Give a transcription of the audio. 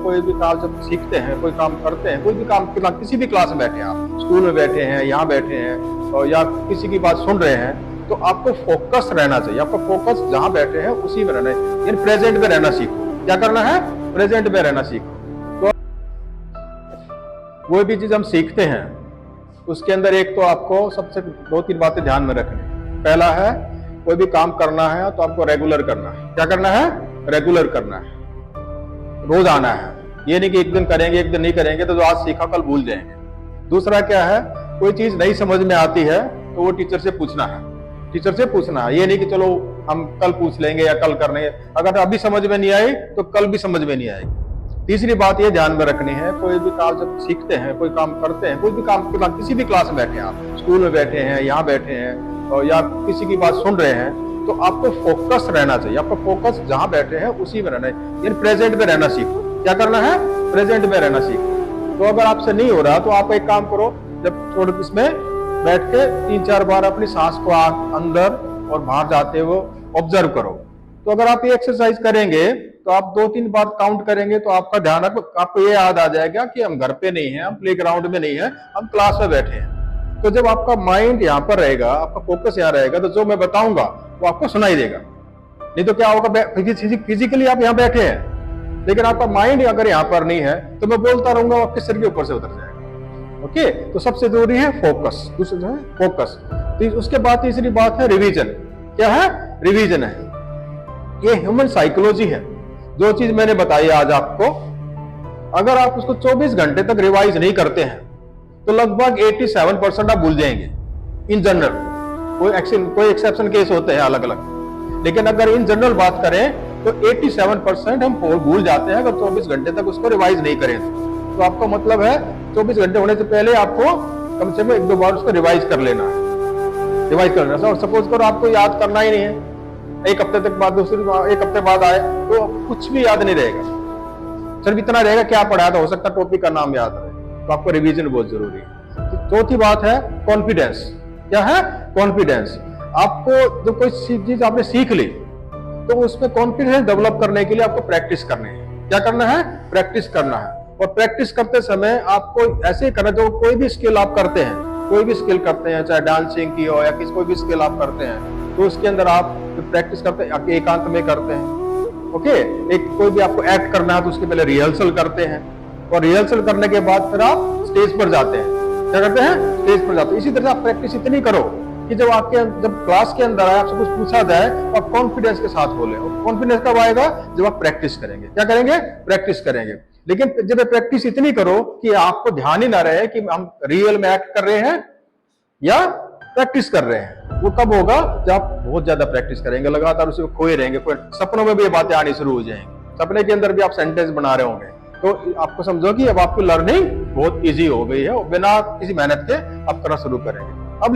कोई भी काम जब सीखते हैं, कोई काम करते हैं, कोई भी काम किसी भी क्लास में बैठे हैं, आप स्कूल में बैठे हैं, यहाँ बैठे हैं और या किसी की बात सुन रहे हैं, तो आपको फोकस रहना चाहिए। आपका फोकस जहाँ बैठे हैं उसी में रहना है, यानी प्रेजेंट में रहना सीखो। क्या करना है? प्रेजेंट में रहना सीखो। तो कोई भी चीज हम सीखते हैं उसके अंदर एक तो आपको सबसे 2-3 बातें ध्यान में रखनी। पहला है, कोई भी काम करना है तो आपको रेगुलर करना है। क्या करना है? रेगुलर करना है, रोज आना है। ये नहीं कि एक दिन करेंगे एक दिन नहीं करेंगे तो जो आज सीखा कल भूल जाएंगे। दूसरा क्या है, कोई चीज नहीं समझ में आती है तो वो टीचर से पूछना है, टीचर से पूछना है। ये नहीं कि चलो हम कल पूछ लेंगे या कल कर लेंगे, अगर अभी समझ में नहीं आई तो कल भी समझ में नहीं आएगी। तीसरी बात ये ध्यान में रखनी है, कोई भी काम जब सीखते हैं, कोई काम करते हैं, कोई भी काम किसी भी क्लास में बैठे हैं, आप स्कूल में बैठे हैं, यहाँ बैठे हैं और या किसी की बात सुन रहे हैं, तो आपको फोकस रहना चाहिए। आपका फोकस जहां बैठे हैं उसी में रहना है, यानी प्रेजेंट में रहना सीखो। क्या करना है? प्रेजेंट में रहना सीखो। तो अगर आपसे नहीं हो रहा तो आप एक काम करो, जब थोड़ा इसमें बैठ के 3-4 बार अपनी सांस को अंदर और बाहर जाते हुए ऑब्जर्व करो। तो अगर आप ये एक्सरसाइज करेंगे तो आप 2-3 बार काउंट करेंगे तो आपका ध्यान आपको ये याद आ जाएगा कि हम घर पे नहीं है, हम प्ले ग्राउंड में नहीं है, हम क्लास में बैठे हैं। तो जब आपका माइंड यहाँ पर रहेगा, आपका फोकस यहाँ रहेगा, तो जो मैं बताऊंगा वो आपको सुनाई देगा। नहीं तो क्या होगा, फिजिकली आप यहाँ बैठे हैं लेकिन आपका माइंड अगर यहाँ पर नहीं है तो मैं बोलता रहूंगा, आपके सिर के ऊपर से उतर जाएगा। ओके, तो सबसे जरूरी है फोकस। दूसरा जो है फोकस। तो उसके बाद तीसरी बात है रिवीजन। क्या है? रिवीजन है। ये ह्यूमन साइकोलॉजी है। जो चीज मैंने बताई आज आपको, अगर आप उसको 24 घंटे तक रिवाइज नहीं करते हैं तो लगभग 87% आप भूल जाएंगे इन जनरल। कोई एक्सेप्शन केस होते हैं अलग अलग, लेकिन अगर इन जनरल बात करें तो 87% हम भूल जाते हैं अगर 24 घंटे तक उसको रिवाइज नहीं करें। तो आपका मतलब है 24 घंटे होने से पहले आपको कम से कम 1-2 बार उसको रिवाइज कर लेना है, रिवाइज कर लेना। और सपोज करो आपको याद करना ही नहीं है, एक हफ्ते तक बाद एक हफ्ते बाद आए तो कुछ भी याद नहीं रहेगा, सिर्फ इतना रहेगा क्या पढ़ाया था, हो सकता टॉपिक का नाम याद रहे। तो आपको रिवीजन बहुत जरूरी है। तो चौथी बात है कॉन्फिडेंस। क्या है? कॉन्फिडेंस। आपको जो कोई चीज आपने सीख ली तो उसमें कॉन्फिडेंस डेवलप करने के लिए आपको प्रैक्टिस करनी है। क्या करना है? प्रैक्टिस करना है। और प्रैक्टिस करते समय आपको ऐसे ही करना, जो कोई भी स्किल आप करते हैं, कोई भी स्किल करते हैं, चाहे डांसिंग की हो या कोई भी स्किल आप करते हैं, तो उसके अंदर आप प्रैक्टिस करते हैं, एकांत में करते हैं। ओके, एक कोई भी आपको एक्ट करना है तो उसके पहले रिहर्सल करते हैं और रिहर्सल करने के बाद फिर आप स्टेज पर जाते हैं। क्या करते हैं? स्टेज पर जाते हैं। इसी तरह आप प्रैक्टिस इतनी करो कि जब क्लास के अंदर आए, आपसे कुछ पूछा जाए तो आप कॉन्फिडेंस के साथ बोले। और कॉन्फिडेंस कब आएगा? जब आप प्रैक्टिस करेंगे। क्या करेंगे? प्रैक्टिस करेंगे। लेकिन जब प्रैक्टिस इतनी करो कि आपको ध्यान ही ना रहे कि हम रियल में एक्ट कर रहे हैं या प्रैक्टिस कर रहे हैं। वो कब होगा? जब आप बहुत ज्यादा प्रैक्टिस करेंगे, लगातार उसमें खोए रहेंगे। सपनों में भी ये बातें आनी शुरू हो जाएंगी, सपने के अंदर भी आप सेंटेंस बना रहे होंगे। तो आपको समझो कि अब आपकी लर्निंग बहुत इजी हो गई है और बिना किसी मेहनत के आप करना शुरू करेंगे। अब